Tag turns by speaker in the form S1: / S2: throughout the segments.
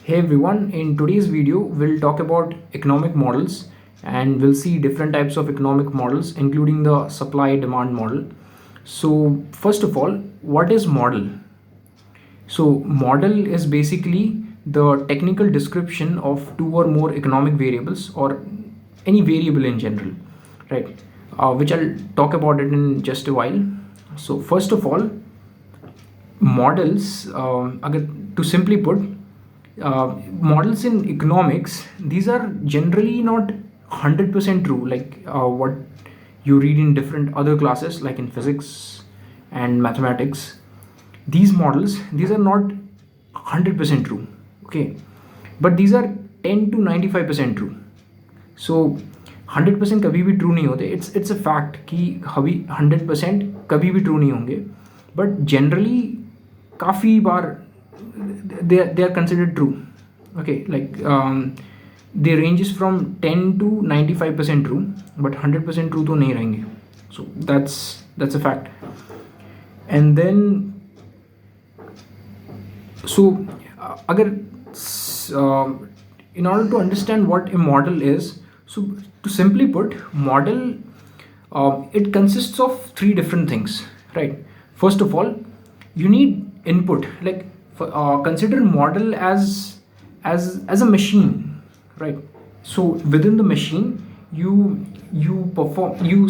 S1: Hey everyone, in today's video we'll talk about economic models and we'll see different types of economic models including the supply demand model. So first of all, what is model? So model is basically the technical description of two or more economic variables or any variable in general, right? Which I'll talk about it in just a while. So first of all, models, to simply put, models in economics, these are generally not 100% true, like what you read in different other classes like in physics and mathematics. These models, these are not 100% true, okay, but these are 10 to 95% true. So 100% कभी भी true नहीं होते. It's a fact कि कभी 100% कभी भी true नहीं होंगे, बट जनरली काफ़ी बार they are considered true. Okay, like they ranges from 10 to 95% true, but 100% true तो नहीं रहेंगे. So that's a fact. And then so अगर in order to understand what a model is, so to simply put, model it consists of three different things, right? First of all, you need input, like consider model as a machine, right? So within the machine, you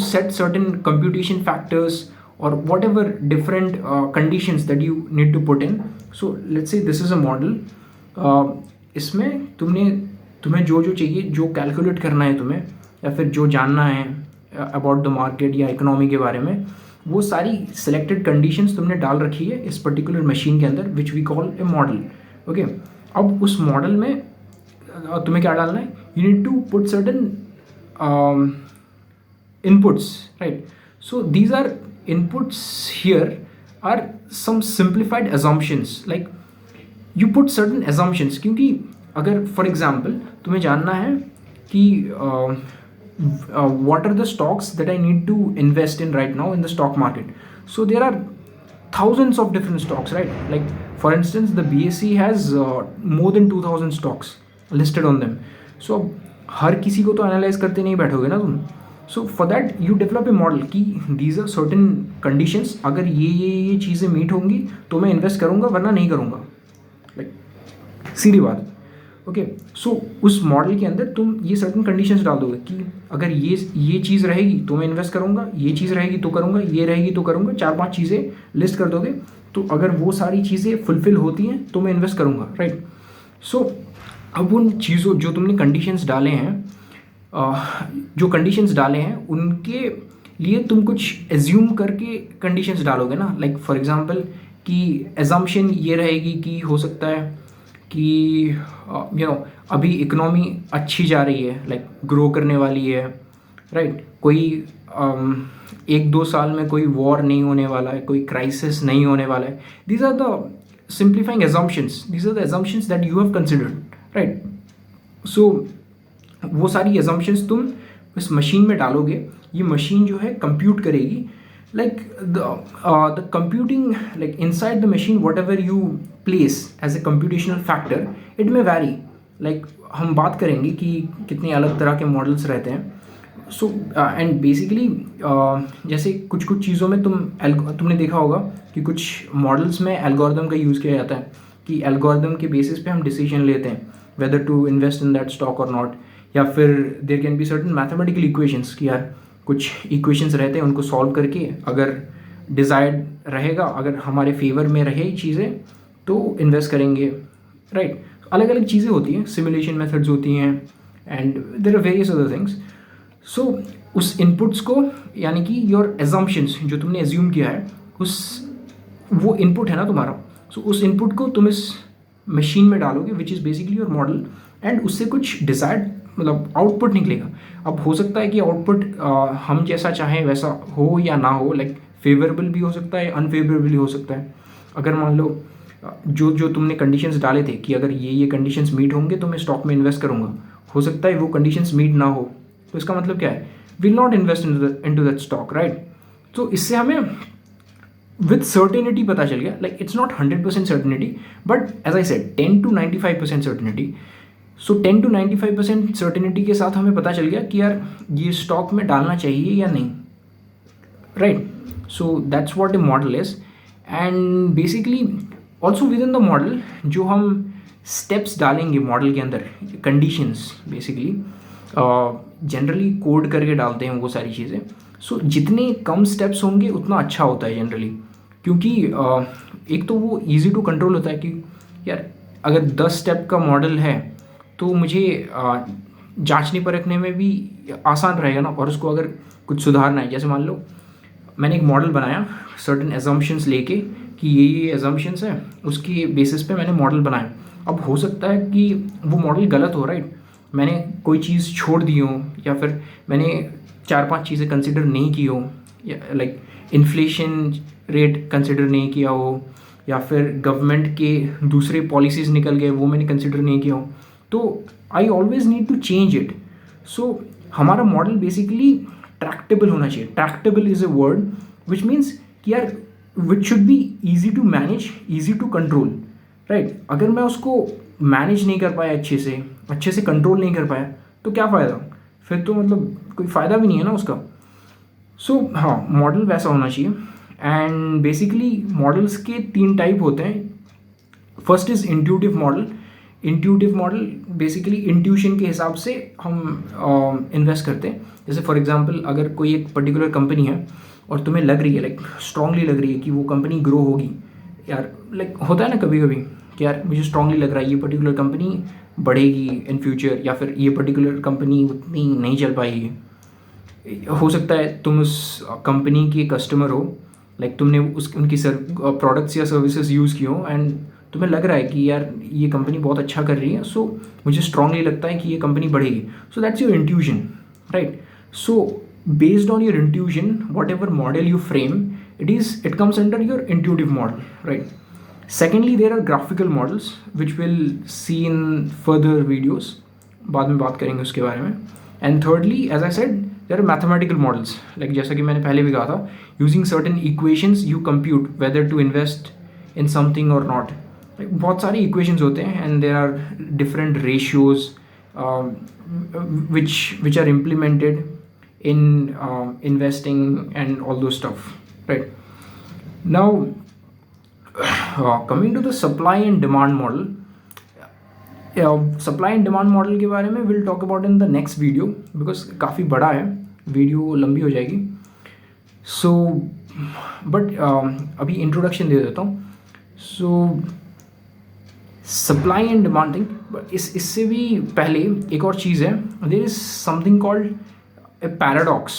S1: set certain computation factors or whatever different conditions that you need to put in. So let's say this is a model. इसमें तुम्हें जो चाहिए, जो calculate करना है तुम्हें, या फिर जो जानना है अबाउट द मार्केट या इकोनॉमी के बारे में, वो सारी सिलेक्टेड कंडीशंस तुमने डाल रखी है इस पर्टिकुलर मशीन के अंदर, which we call a model. Okay, अब उस मॉडल में तुम्हें क्या डालना है? You need to put certain inputs, right? So these are inputs here are some simplified assumptions, like you put certain assumptions. क्योंकि अगर फॉर एग्जाम्पल तुम्हें जानना है कि what are the stocks that I need to invest in right now in the stock market, so there are thousands of different stocks, right? Like for instance, the BSE has more than 2000 stocks listed on them. So हर किसी को तो analyse करते नहीं बैठोगे ना तुम. So for that you develop a model कि these are certain conditions, अगर ये चीज़ें मीट होंगी तो मैं इन्वेस्ट करूँगा, वरना नहीं करूँगा. लाइक सीधी बात. ओके, सो उस मॉडल के अंदर तुम ये सर्टेन कंडीशंस डाल दोगे कि अगर ये चीज़ रहेगी तो मैं इन्वेस्ट करूँगा, ये चीज़ रहेगी तो करूँगा, ये रहेगी तो करूँगा. 4-5 चीज़ें लिस्ट कर दोगे, तो अगर वो सारी चीज़ें फुलफिल होती हैं तो मैं इन्वेस्ट करूँगा, राइट? सो अब उन चीज़ों जो तुमने कंडीशंस डाले हैं, उनके लिए तुम कुछ एज्यूम करके कंडीशंस डालोगे ना. लाइक फॉर एग्जांपल कि एजम्पशन ये रहेगी कि हो सकता है कि अभी इकोनॉमी अच्छी जा रही है, लाइक ग्रो करने वाली है, राइट? कोई 1-2 साल में कोई वॉर नहीं होने वाला है, कोई क्राइसिस नहीं होने वाला है. These are the simplifying assumptions, these are the assumptions that you have considered, right? So वो सारी एजम्पशंस तुम इस मशीन में डालोगे. ये मशीन जो है कंप्यूट करेगी, like the computing, like inside the machine whatever you place as a computational factor, it may vary. Like हम बात करेंगे कि कितने अलग तरह के मॉडल्स रहते हैं. सो एंड बेसिकली जैसे कुछ चीज़ों में तुमने देखा होगा कि कुछ मॉडल्स में एल्गोरिदम का यूज़ किया जाता है, कि एल्गोरिदम के बेसिस पे हम डिसीजन लेते हैं whether to invest in that stock और नॉट. या फिर there can be certain mathematical equations, कि यार कुछ इक्वेशंस रहते हैं, उनको सॉल्व करके अगर डिज़ायर्ड रहेगा, अगर हमारे फेवर में रहे चीज़ें तो इन्वेस्ट करेंगे, राइट? अलग अलग चीज़ें होती हैं, सिमुलेशन मेथड्स होती हैं, and there are various other things. So उस इनपुट्स को, यानी कि योर एजम्पशंस जो तुमने एज्यूम किया है, वो इनपुट है ना तुम्हारा. सो उस इनपुट को तुम इस मशीन में डालोगे, which is basically your model, and उससे कुछ डिज़ायर्ड मतलब आउटपुट निकलेगा. अब हो सकता है कि आउटपुट हम जैसा चाहें वैसा हो या ना हो, लाइक फेवरेबल भी हो सकता है, अनफेवरेबल भी हो सकता है. अगर मान लो जो तुमने कंडीशंस डाले थे कि अगर ये कंडीशंस मीट होंगे तो मैं स्टॉक में इन्वेस्ट करूँगा, हो सकता है वो कंडीशंस मीट ना हो, तो इसका मतलब क्या है? Will not invest into that stock, right? तो इससे हमें विथ सर्टेनिटी पता चल गया, like it's not 100% certainty, but as I said 10 to 95% certainty. So 10 to 95% certainty के साथ हमें पता चल गया कि यार ये स्टॉक में डालना चाहिए या नहीं, right. So that's what A model is. And basically also with in the model जो हम स्टेप्स डालेंगे मॉडल के अंदर, कंडीशंस बेसिकली जनरली कोड करके डालते हैं वो सारी चीज़ें. सो जितने कम स्टेप्स होंगे उतना अच्छा होता है जनरली, क्योंकि एक तो वो इजी टू कंट्रोल होता है कि यार अगर 10 स्टेप का मॉडल है तो मुझे जांचने परखने में भी आसान रहेगा ना. और उसको अगर कुछ सुधारना है, जैसे मान लो मैंने एक मॉडल बनाया सर्टेन एजम्पशंस लेके कि ये एजम्पशंस है, उसके बेसिस पे मैंने मॉडल बनाया. अब हो सकता है कि वो मॉडल गलत हो, राइट. मैंने कोई चीज़ छोड़ दी हो, या फिर मैंने 4-5 चीज़ें कंसिडर नहीं की हो, या लाइक इन्फ्लेशन रेट कंसिडर नहीं किया हो, या फिर गवर्नमेंट के दूसरे पॉलिसीज़ निकल गए वो मैंने कंसिडर नहीं किया हो, तो I always need to change it. So हमारा मॉडल बेसिकली ट्रैक्टेबल होना चाहिए. Tractable is a word which means कि यार which should be easy to manage, easy to control, right. अगर मैं उसको मैनेज नहीं कर पाया अच्छे से कंट्रोल नहीं कर पाया तो क्या फ़ायदा, फिर तो मतलब कोई फ़ायदा भी नहीं है ना उसका. सो हाँ, मॉडल वैसा होना चाहिए. एंड बेसिकली मॉडल्स के 3 टाइप होते हैं. First is intuitive model. Intuitive model basically intuition के हिसाब से हम इन्वेस्ट करते हैं. जैसे फॉर एग्जांपल अगर कोई एक पर्टिकुलर कंपनी है और तुम्हें लग रही है, लाइक स्ट्रांगली लग रही है कि वो कंपनी ग्रो होगी, यार लाइक होता है ना कभी कभी कि यार मुझे स्ट्रांगली लग रहा है ये पर्टिकुलर कंपनी बढ़ेगी इन फ्यूचर, या फिर ये पर्टिकुलर कंपनी उतनी नहीं चल पाएगी. हो सकता है तुम उस कंपनी के कस्टमर हो, लाइक तुमने उनकी प्रोडक्ट्स या सर्विसेज यूज़ की हो, एंड तुम्हें लग रहा है कि यार ये कंपनी बहुत अच्छा कर रही है, सो मुझे स्ट्रांगली लगता है कि ये कंपनी बढ़ेगी. So that's your intuition, right. So based on your intuition, whatever model you frame, it comes under your intuitive model, right. Secondly, there are graphical models which we'll see in further videos, बाद में बात करेंगे उसके बारे में. And thirdly, as I said, there are mathematical models, like जैसा कि मैंने पहले भी कहा था, using certain equations you compute whether to invest in something or not. Like, बहुत सारी equations होते हैं and there are different ratios which are implemented in investing and all those stuff, right. Now coming to the supply and demand model, supply and demand model के बारे में will talk about in the next video, because काफ़ी बड़ा है, video लंबी हो जाएगी. So but अभी इंट्रोडक्शन दे देता हूँ. So supply and demand thing, इससे भी पहले एक और चीज़ है. There is something called a paradox.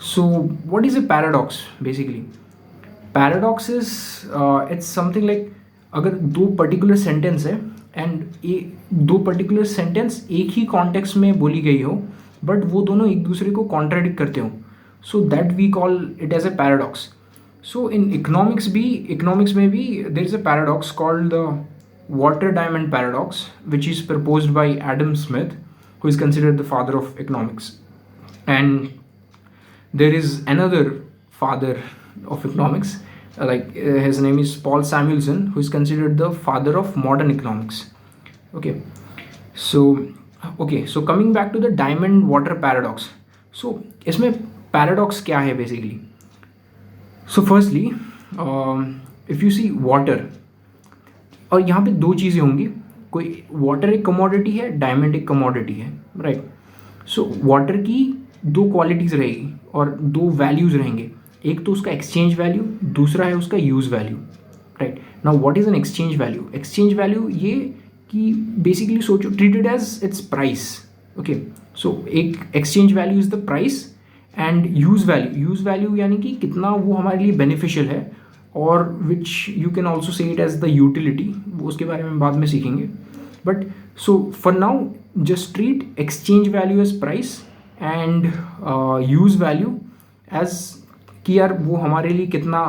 S1: So what is a paradox basically? Paradox is it's something like अगर दो पर्टिकुलर सेंटेंस है एंड दो पर्टिकुलर सेंटेंस एक ही कॉन्टेक्स्ट में बोली गई हो बट वो दोनों एक दूसरे को कॉन्ट्राडिक्ट करते हो, so that we call it as a paradox. So in economics में भी there is a paradox called the water diamond paradox which is proposed by Adam Smith, who is considered the father of economics. And there is another father of economics, his name is Paul Samuelson, who is considered the father of modern economics. So coming back to the diamond water paradox. So इसमें paradox क्या है basically? So firstly, if you see water, और यहाँ पे दो चीज़ें होंगी, कोई वाटर एक कमोडिटी है, डायमंड एक कमोडिटी है, राइट. सो वाटर की दो क्वालिटीज़ रहेगी और दो वैल्यूज़ रहेंगे. एक तो उसका एक्सचेंज वैल्यू, दूसरा है उसका use value, right. Now what is an exchange value? Exchange value ये कि बेसिकली सोचो treated as its price. Okay, so एक exchange value is the price and use value यानी कि कितना वो हमारे लिए बेनिफिशियल है, और which you can also say it as the utility. वो उसके बारे में बाद में सीखेंगे. But so for now just treat exchange value as price and use value as कि यार वो हमारे लिए कितना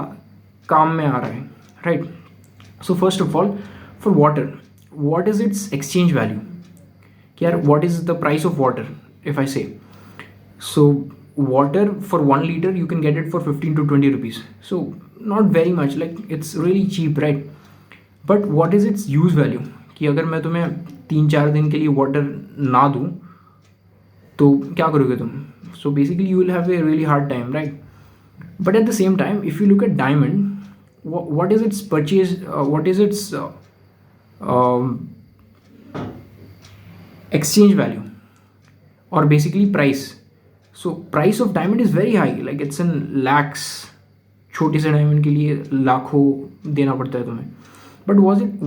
S1: काम में आ रहा है, right. So first of all for water, what is it's exchange value? कि यार what is the price of water if I से. सो water for 1 liter you can get it for 15 to 20 rupees, so not very much, like it's really cheap, right? But what is its use value? कि अगर मैं तुम्हें 3-4 दिन के लिए water ना दूँ तो क्या करोगे तुम? So basically you will have a really hard time, right? But at the same time, if you look at diamond, what is its purchase, what is its um, exchange value, or basically price? So price of diamond is very high, like it's in lakhs. छोटे से diamond के लिए लाखों देना पड़ता है तुम्हें. But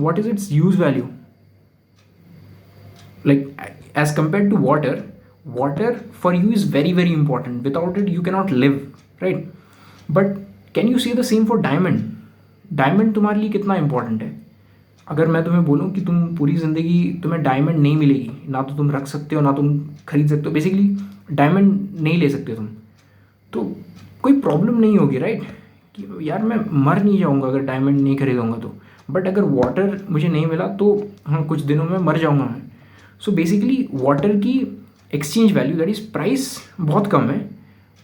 S1: what is its use value? Like as compared to water for you is very very important. Without it you cannot live, right? But can you say the same for diamond तुम्हारे लिए कितना important है? अगर मैं तुम्हें बोलूँ कि तुम पूरी ज़िंदगी तुम्हें डायमंड नहीं मिलेगी, ना तो तुम रख सकते हो ना तुम खरीद सकते हो, बेसिकली डायमंड नहीं ले सकते तुम, तो कोई प्रॉब्लम नहीं होगी, राइट? कि यार मैं मर नहीं जाऊँगा अगर डायमंड नहीं खरीदूँगा तो. बट अगर वाटर मुझे नहीं मिला तो हाँ कुछ दिनों में मर जाऊँगा मैं. सो बेसिकली वाटर की exchange value that is price बहुत कम है,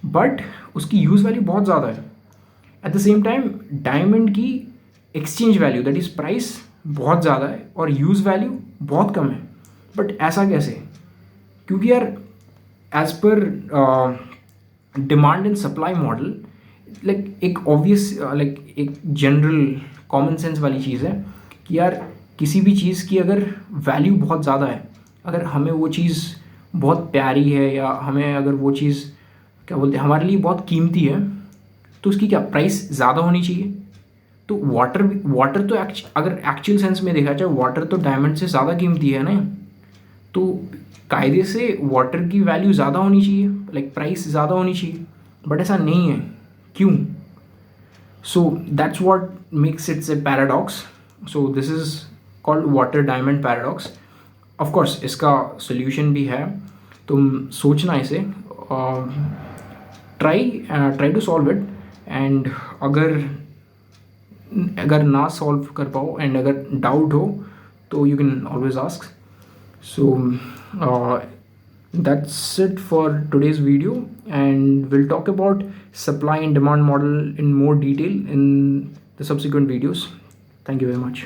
S1: बट उसकी यूज़ वैल्यू बहुत ज़्यादा है. At the same time diamond की exchange value that is price बहुत ज़्यादा है और यूज़ वैल्यू बहुत कम है. बट ऐसा कैसे? क्योंकि यार as per demand and supply model, like एक ऑब्वियस लाइक एक जनरल कॉमन सेंस वाली चीज़ है कि यार किसी भी चीज़ की अगर वैल्यू बहुत ज़्यादा है, अगर हमें वो चीज़ बहुत प्यारी है या हमें अगर वो चीज़ क्या बोलते हैं हमारे लिए बहुत कीमती है, तो उसकी क्या प्राइस ज़्यादा होनी चाहिए. तो वाटर तो अगर एक्चुअल सेंस में देखा जाए वाटर तो डायमंड से ज़्यादा कीमती है ना, तो कायदे से वाटर की वैल्यू ज़्यादा होनी चाहिए, लाइक प्राइस ज़्यादा होनी चाहिए. बट ऐसा नहीं है, क्यों? So that's what makes it's a paradox. So this is called water diamond paradox. Of course इसका सोल्यूशन भी है, तुम सोचना इसे, try to solve it. And अगर ना सॉल्व कर पाओ एंड अगर डाउट हो तो you can always ask. So that's it for today's video, and we'll talk about supply and demand model in more detail in the subsequent videos. Thank you very much.